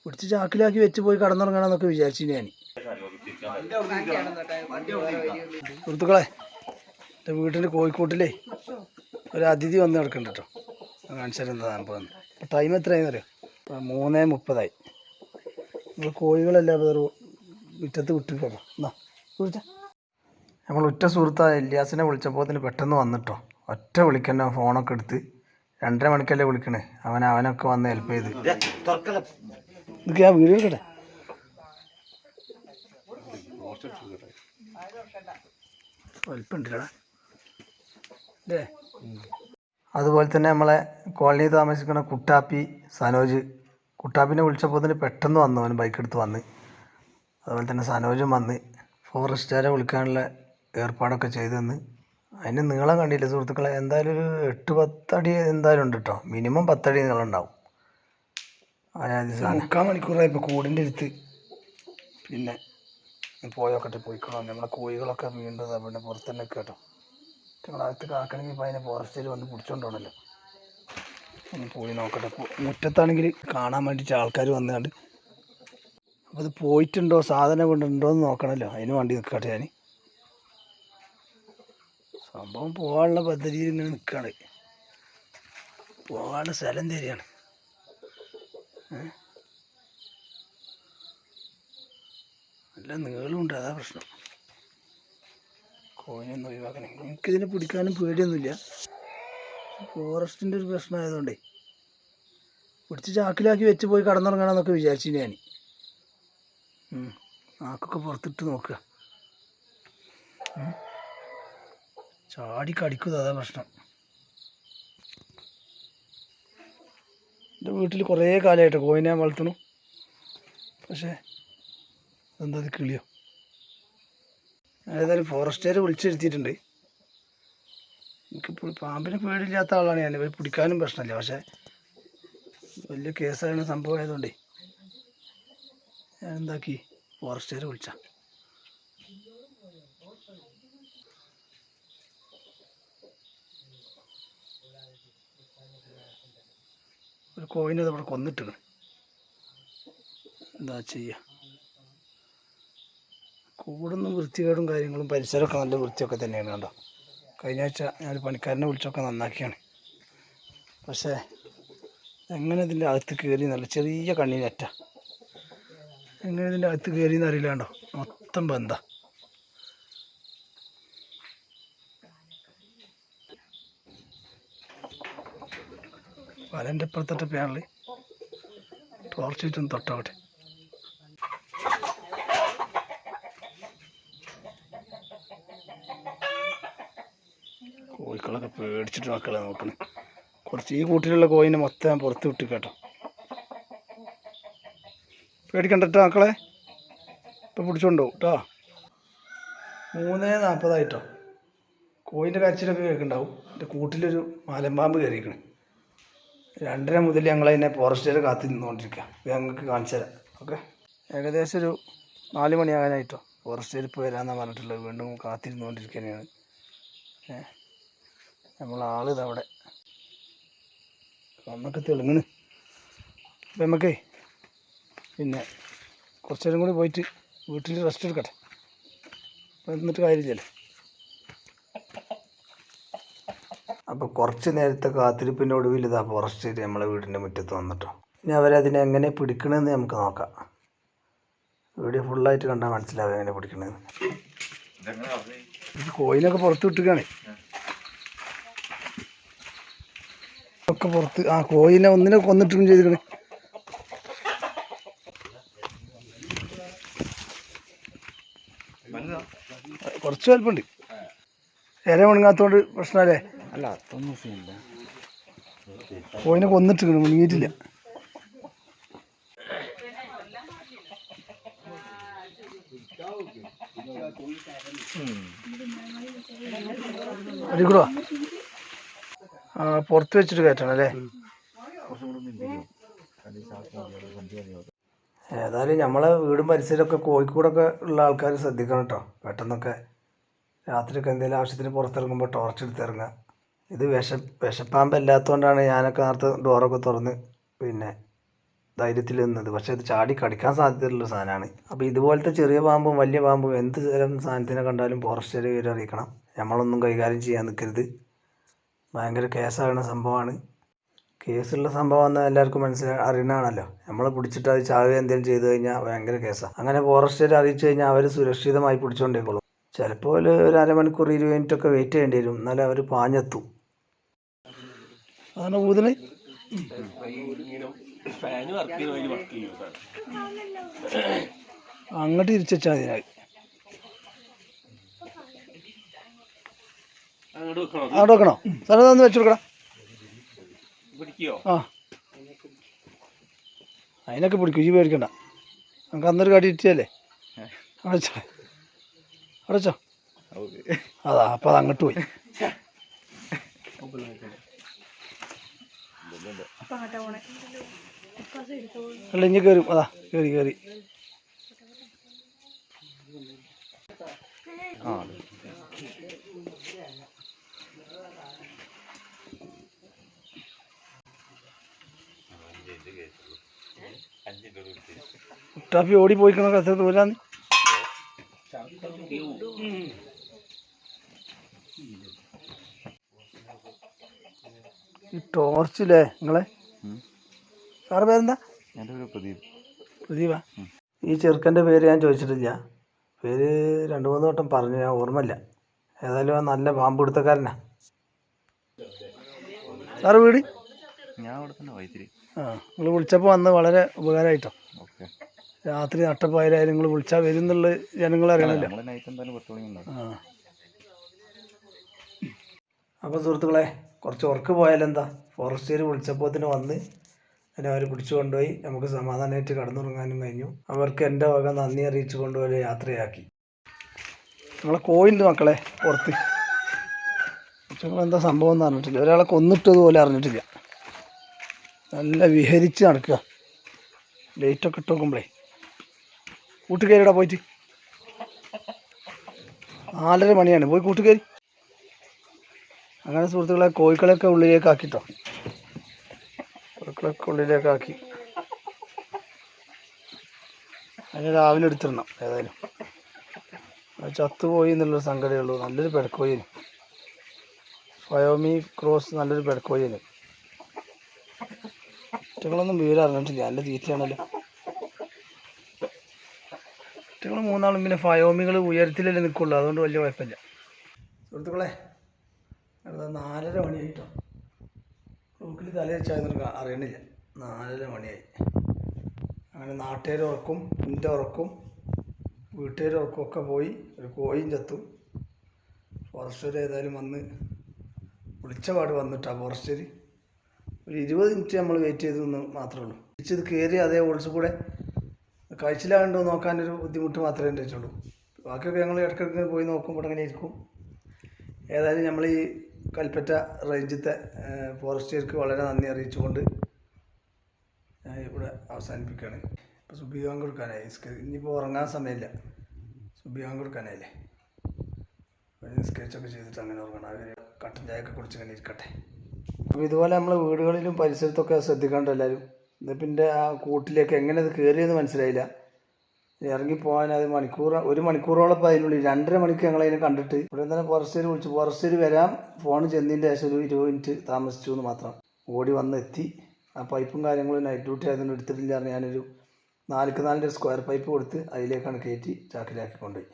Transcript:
പിടിച്ച് ചാക്കിലാക്കി വെച്ച് പോയി കടന്നുറങ്ങണമെന്നൊക്കെ വിചാരിച്ചു ഞാൻ. സുഹൃത്തുക്കളെ, എൻ്റെ വീട്ടിൻ്റെ കോഴിക്കോട്ടിലേ ഒരു അതിഥി വന്ന് കിടക്കുന്നുണ്ട് കേട്ടോ. കാണിച്ചാൽ എന്താ സംഭവം. ടൈം എത്രയാണെന്ന് അറിയാം? 3:30 നമ്മൾ കോഴികളെല്ലാം മുറ്റത്ത് വിട്ടിട്ടോ. എന്നാ വിളിച്ച നമ്മൾ ഒറ്റ സുഹൃത്തായ ഇല്യാസിനെ വിളിച്ചപ്പോൾ അതിന് പെട്ടെന്ന് വന്നിട്ടോ. ഒറ്റ വിളിക്കണ്ട, ഫോണൊക്കെ എടുത്ത് 2:30 മണിക്കല്ലേ വിളിക്കണേ. അവനൊക്കെ വന്ന് ഹെൽപ്പ് ചെയ്ത്. ഇതൊക്കെ ആ വീഡിയോ എടുക്കട്ടെ. വലിപ്പുണ്ടല്ലേ അല്ലേ? അതുപോലെ തന്നെ നമ്മളെ കോളനി താമസിക്കുന്ന കുട്ടാപ്പി സനോജ്, കുട്ടാപ്പിനെ വിളിച്ചപ്പോൾ തന്നെ പെട്ടെന്ന് വന്നു. അവൻ ബൈക്ക് എടുത്ത് വന്ന്. അതുപോലെ തന്നെ സനോജും വന്ന് ഫോറസ്റ്റുകാരെ വിളിക്കാനുള്ള ഏർപ്പാടൊക്കെ ചെയ്തു തന്ന്. അതിന് നീളം കണ്ടില്ല സുഹൃത്തുക്കളെ, എന്തായാലും ഒരു 8-10 അടി എന്തായാലും ഉണ്ട് കേട്ടോ. മിനിമം 10 അടി നീളം ഉണ്ടാവും. 3/4 മണിക്കൂറായി ഇപ്പോൾ കൂടിൻ്റെ അടുത്ത്. പിന്നെ പോയോക്കട്ടെ, പോയിക്കോളാം. നമ്മളെ കോഴികളൊക്കെ വീണ്ടും പിന്നെ പുറത്ത് തന്നെ കേട്ടോ. ഞങ്ങളകത്ത് കാക്കണമെങ്കിൽ ഇപ്പോൾ അതിനെ ഫോറസ്റ്റിൽ വന്ന് പിടിച്ചോണ്ട് പോകണമല്ലോ. ഒന്ന് പോയി നോക്കട്ടെ. മുറ്റത്താണെങ്കിൽ കാണാൻ വേണ്ടിയിട്ട് ആൾക്കാർ വന്നുകൊണ്ട്. അപ്പോൾ അത് പോയിട്ടുണ്ടോ, സാധനം കൊണ്ടുണ്ടോ എന്ന് നോക്കണമല്ലോ. അതിന് വേണ്ടി നിൽക്കട്ടെ ഞാൻ. സംഭവം പോകാനുള്ള പദ്ധതിയിൽ ഇങ്ങനെ നിൽക്കുകയാണ്. പോകാനുള്ള സ്ഥലം തരികയാണ്. നല്ല നീളമുണ്ട്, അതാ പ്രശ്നം. കോഴിയൊന്നും ഒഴിവാക്കണം. എനിക്കിതിനെ പിടിക്കാനും പേടിയൊന്നുമില്ല. ഫോറസ്റ്റിൻ്റെ ഒരു പ്രശ്നമായതുകൊണ്ടേ പിടിച്ച് ചാക്കിലാക്കി വെച്ച് പോയി കടന്നുറങ്ങണമെന്നൊക്കെ വിചാരിച്ചു ഞാൻ. നാക്കൊക്കെ പുറത്തിട്ട് നോക്കുക. ചാടി കടിക്കുന്നത്, അതാ പ്രശ്നം. എൻ്റെ വീട്ടിൽ കുറേ കാലമായിട്ട് കോഴിനെ വളർത്തണു. പക്ഷേ എന്താ കിളിയോ? ഏതായാലും ഫോറസ്റ്റുകാർ വിളിച്ചെടുത്തിട്ടുണ്ട്. എനിക്കിപ്പോൾ പാമ്പിനെ പേടിയില്ലാത്ത ആളാണ് ഞാൻ. പിടിക്കാനും പ്രശ്നമില്ല. പക്ഷേ വലിയ കേസാണ് സംഭവം ആയതുകൊണ്ടേ ഞാൻ എന്താക്കി, ഫോറസ്റ്റുകാർ വിളിച്ച. ഒരു കോഴിനെ ഇവിടെ കൊന്നിട്ടാണ്. എന്താ ചെയ്യുക? കൂടൊന്നും വൃത്തികേടും കാര്യങ്ങളും പരിസരമൊക്കെ നല്ല വൃത്തിയൊക്കെ തന്നെയാണ് കേട്ടോ. കഴിഞ്ഞ ആഴ്ച ഞാൻ പണിക്കാരനെ വിളിച്ചൊക്കെ നന്നാക്കിയാണ്. പക്ഷേ എങ്ങനെ ഇതിൻ്റെ അകത്ത് കയറി എന്നല്ല, ചെറിയ കണ്ണിനറ്റ എങ്ങനെ ഇതിൻ്റെ അകത്ത് കയറി എന്നറിയില്ല കേട്ടോ. മൊത്തം ബന്ധാ. വലൻ്റെ ഇപ്പുറത്തിട്ട് പേരിൽ ടോർച്ച് വെച്ചൊന്ന് തൊട്ടാവട്ടെ. കോഴിക്കളൊക്കെ പേടിച്ചിട്ട് മക്കളെ നോക്കണേ. കുറച്ച് ഈ കൂട്ടിലുള്ള കോഴിനെ മൊത്തം പുറത്ത് വിട്ട് കേട്ടോ. പേടിക്കണ്ട കേട്ടോ മക്കളെ, ഇപ്പം പിടിച്ചോണ്ടുപോകും കേട്ടോ. 3:40 കോഴിൻ്റെ കരച്ചിലൊക്കെ കേൾക്കുന്നുണ്ടാവും. എൻ്റെ കൂട്ടിലൊരു മലമ്പാമ്പ് കയറിയിരിക്കണം. 2:30 മുതൽ ഞങ്ങളതിനെ ഫോറസ്റ്റുകാരെ കാത്തു നിന്നുകൊണ്ടിരിക്കുക. ഞങ്ങൾക്ക് കാണിച്ചു തരാം. ഓക്കെ, ഏകദേശം ഒരു 4 മണിയാകാനായിട്ടോ. ഫോറസ്റ്റുകാർ ഇപ്പോൾ വരാമെന്നാണ് പറഞ്ഞിട്ടുള്ളത്. വീണ്ടും കാത്തിരുന്നുകൊണ്ടിരിക്കുകയാണ്. നമ്മളാളിതവിടെ കണ്ണൊക്കെ തെളുങ്ങണ്. അപ്പം നമുക്കേ പിന്നെ കുറച്ച് നേരം കൂടി പോയിട്ട് വീട്ടിൽ റെസ്റ്റ് എടുക്കട്ടെ. എന്നിട്ട് കാര്യമില്ലല്ലോ. അപ്പോൾ കുറച്ച് നേരത്തെ കാത്തിരിപ്പിൻ്റെ ഒടുവിൽ ഇതാ ഫോറസ്റ്റ് നമ്മളെ വീടിൻ്റെ മുറ്റത്ത് വന്നിട്ടോ. ഇനി അവരതിനെ എങ്ങനെ പിടിക്കണമെന്ന് നമുക്ക് നോക്കാം. വീഡിയോ ഫുള്ളായിട്ട് കണ്ടാൽ മനസ്സിലാവും എങ്ങനെ പിടിക്കണമെന്ന്. കോയിലൊക്കെ പുറത്ത് വിട്ടുകയാണ്. ഒക്കെ പുറത്ത് കോയിനെ ഒന്നിനെ കൊന്നിട്ടും ചെയ്തിരിക്കണേ. കുറച്ച് വലുപ്പുണ്ട്. ഇല ഉണങ്ങാത്തോണ്ട് പ്രശ്നമല്ലേ? അല്ല, അതൊന്നും സീനില്ല. കോയിനെ കൊന്നിട്ട് മുങ്ങിയിട്ടില്ല. അടിക്കൂടാ. പുറത്ത് വെച്ചിട്ട് കയറ്റണം അല്ലേ? ഏതായാലും നമ്മളെ വീടും പരിസരമൊക്കെ കോഴിക്കോടൊക്കെ ഉള്ള ആൾക്കാർ ശ്രദ്ധിക്കണം കേട്ടോ. പെട്ടെന്നൊക്കെ രാത്രിയൊക്കെ എന്തെങ്കിലും ആവശ്യത്തിന് പുറത്തിറങ്ങുമ്പോൾ ടോർച്ച് എടുത്തിറങ്ങുക. ഇത് വിഷപ്പാമ്പ് അല്ലാത്തതുകൊണ്ടാണ് ഞാനൊക്കെ നേരത്തെ ഡോറൊക്കെ തുറന്ന് പിന്നെ ധൈര്യത്തിൽ നിന്നത്. പക്ഷേ അത് ചാടി കടിക്കാൻ സാധ്യതയുള്ള സാധനമാണ്. അപ്പോൾ ഇതുപോലത്തെ ചെറിയ പാമ്പും വലിയ പാമ്പും എന്ത് തരം സാധനത്തിനെ കണ്ടാലും ഫോറസ്റ്റുകാർ ഇവരെ അറിയിക്കണം. നമ്മളൊന്നും കൈകാര്യം ചെയ്യാൻ നിൽക്കരുത്. ഭയങ്കര കേസാകുന്ന സംഭവമാണ്. കേസുള്ള സംഭവം എന്നാൽ എല്ലാവർക്കും അറിയണതാണല്ലോ. നമ്മളെ പിടിച്ചിട്ട് അത് ചാവുക എന്തെങ്കിലും ചെയ്ത് കഴിഞ്ഞാൽ ഭയങ്കര കേസാണ്. അങ്ങനെ ഫോറസ്റ്റുകാർ അറിയിച്ചു കഴിഞ്ഞാൽ അവർ സുരക്ഷിതമായി പിടിച്ചുകൊണ്ടേക്കോളും. ചിലപ്പോൾ ഒരു അരമണിക്കൂർ 20 മിനിറ്റൊക്കെ വെയിറ്റ് ചെയ്യേണ്ടി വരും, എന്നാലും അവർ പാഞ്ഞെത്തും. അതാണ് ഊതിന് അങ്ങോട്ട് തിരിച്ചാൽ അതിനായി അങ്ങോട്ട് വെക്കണോ? സ്ഥലം ഒന്ന് വെച്ചു കൊടുക്കണം. ആ അതിനൊക്കെ പിടിക്കും. ഈ പേടിക്കണ്ട. നമുക്ക് അന്നൊരു കടി ഇട്ടിയല്ലേ. അടച്ചോ അടച്ചോ. അതാ അപ്പം അത് അങ്ങോട്ട് പോയി. അല്ല ഇനി കയറും. അതാ കയറി കയറി. കുട്ടാപ്പി ഓടി പോയിക്കണ കഥ തോലാന്ന്. ഈ ടോർച്ചില്ലേ നിങ്ങളെ? സാറ് പേരെന്താ? പ്രദീപാ. ഈ ചെറുക്കൻ്റെ പേര് ഞാൻ ചോദിച്ചിട്ടില്ല. പേര് 2-3 വട്ടം പറഞ്ഞു, ഞാൻ ഓർമ്മയില്ല. ഏതായാലും ആ നല്ല പാമ്പ് പിടുത്തക്കാരനാ. സാറ് വീട്? ആ നിങ്ങൾ വിളിച്ചപ്പോൾ വന്ന് വളരെ ഉപകാരമായിട്ടോ. രാത്രി നട്ടപ്പായാലും നിങ്ങൾ വിളിച്ചാൽ വരും എന്നുള്ള ജനങ്ങൾ അറിയണമല്ലോ. ആ അപ്പോൾ സുഹൃത്തുക്കളെ, കുറച്ച് ഉറക്ക് പോയാലെന്താ, ഫോറസ്റ്റുകാർ വിളിച്ചപ്പോൾ വന്ന് അതിനെ അവർ പിടിച്ചു കൊണ്ടുപോയി. നമുക്ക് സമാധാനമായിട്ട് കടന്നുറങ്ങാനും കഴിഞ്ഞു. അവർക്ക് എൻ്റെ വക നന്ദി അറിയിച്ചു കൊണ്ടുപോയി യാത്രയാക്കി. നമ്മളെ കോയിൻ്റെ മക്കളെ പുറത്ത് എന്താ സംഭവം എന്ന് അറിഞ്ഞിട്ടില്ല. ഒരാളെ കൊന്നിട്ടതുപോലെ അറിഞ്ഞിട്ടില്ല. നല്ല വിഹരിച്ച് നടക്കുക. ലൈറ്റൊക്കെ ഇട്ട് നോക്കുമ്പോഴേ കൂട്ടുകയറിടാ പോയിട്ട്. 4:30 മണിയാണ്. പോയി കൂട്ടുകയറി. അങ്ങനെ സുഹൃത്തുക്കളെ, കോഴിക്കളൊക്കെ ഉള്ളിലേക്ക് ആക്കിട്ടോ. കോഴിക്കളൊക്കെ ഉള്ളിലേക്ക് ആക്കി. അതിന് രാവിലെ എടുത്തിടണം. ഏതായാലും അത് ചത്തുപോയി എന്നുള്ളൊരു സങ്കടമേ ഉള്ളൂ. നല്ലൊരു പെടക്കോയിന്, ഫയോമി ക്രോസ്, നല്ലൊരു പെടക്കോയിന്. കുട്ടികളൊന്നും വീട് അറിഞ്ഞിട്ടില്ല. നല്ല തീറ്റയാണല്ലോ. കുട്ടികൾ 3 പിന്നെ ഫയോമികൾ ഉയരത്തിലല്ലേ നിൽക്കുള്ളൂ, അതുകൊണ്ട് വലിയ കുഴപ്പമില്ല. സുഹൃത്തുക്കളെ, 4:30 മണിയായിട്ടോ. ക്ലോക്കിൽ തല വെച്ചാൽ അറിയണില്ല. 4:30 മണിയായി. അങ്ങനെ നാട്ടുകാർ ഉറക്കും, എൻ്റെ ഉറക്കും, വീട്ടുകാർ ഉറക്കും ഒക്കെ പോയി. ഒരു കോഴിയും ചത്തു. ഫോറസ്റ്റുകാർ ഏതായാലും വന്ന് വിളിച്ച പാട് വന്നിട്ടാണ് ഫോറസ്റ്റുകാർ. ഒരു 20 മിനിറ്റ് നമ്മൾ വെയിറ്റ് ചെയ്തെന്ന് മാത്രമേ ഉള്ളൂ. തിരിച്ചത് കയറി അതേ ഓൾസ് കൂടെ കഴിച്ചിലാകണ്ടോ നോക്കാനൊരു ബുദ്ധിമുട്ട് മാത്രമേ ഉണ്ടായിട്ടുള്ളൂ. ബാക്കിയൊക്കെ ഞങ്ങൾ ഇടയ്ക്കിടയ്ക്ക് പോയി നോക്കുമ്പോൾ അങ്ങനെ ഇരിക്കും. ഏതായാലും നമ്മൾ ഈ കൽപ്പറ്റ റേഞ്ചത്തെ ഫോറസ്റ്റുകാർക്ക് വളരെ നന്ദി അറിയിച്ചുകൊണ്ട് ഞാൻ ഇവിടെ അവസാനിപ്പിക്കുകയാണ്. ഇപ്പോൾ സുബിയാൻ കൊടുക്കാനായി. ഇനിയിപ്പോൾ ഉറങ്ങാൻ സമയമില്ല. സുബിയാൻ കൊടുക്കാനായില്ലേ. സ്കെച്ചൊക്കെ ചെയ്തിട്ട് അങ്ങനെ ഉറങ്ങണം. അവർ കട്ടൻ ചായയൊക്കെ കുടിച്ച് അങ്ങനെ ഇരിക്കട്ടെ. അപ്പോൾ ഇതുപോലെ നമ്മൾ വീടുകളിലും പരിസരത്തൊക്കെ ശ്രദ്ധിക്കേണ്ട എല്ലാവരും. ഇതിൻ്റെ ആ കൂട്ടിലേക്ക് എങ്ങനെ ഇത് കയറിയെന്ന് മനസ്സിലായില്ല. ഇറങ്ങിപ്പോകാൻ അത് 1 മണിക്കൂറോളം ഇപ്പോൾ അതിനുള്ളിൽ 2.5 മണിക്ക് ഞങ്ങൾ അതിനെ കണ്ടിട്ട് ഇവിടെ തന്നെ ഫോറസ്റ്റുകാർ വിളിച്ചു. ഫോറസ്റ്റുകാർ വരാം ഫോൺ ചെന്നതിൻ്റെ ശേഷം ഒരു 20 മിനിറ്റ് താമസിച്ചു എന്ന് മാത്രം. ഓടി വന്നെത്തി. ആ പൈപ്പും കാര്യങ്ങളും നൈറ്റ് ഡ്യൂട്ടി ആയതുകൊണ്ട് എടുത്തിട്ടില്ല. ഞാനൊരു 4x4 സ്ക്വയർ പൈപ്പ് കൊടുത്ത് അതിലേക്കാണ് കയറ്റി ചാക്കിലാക്കി കൊണ്ടുപോയി.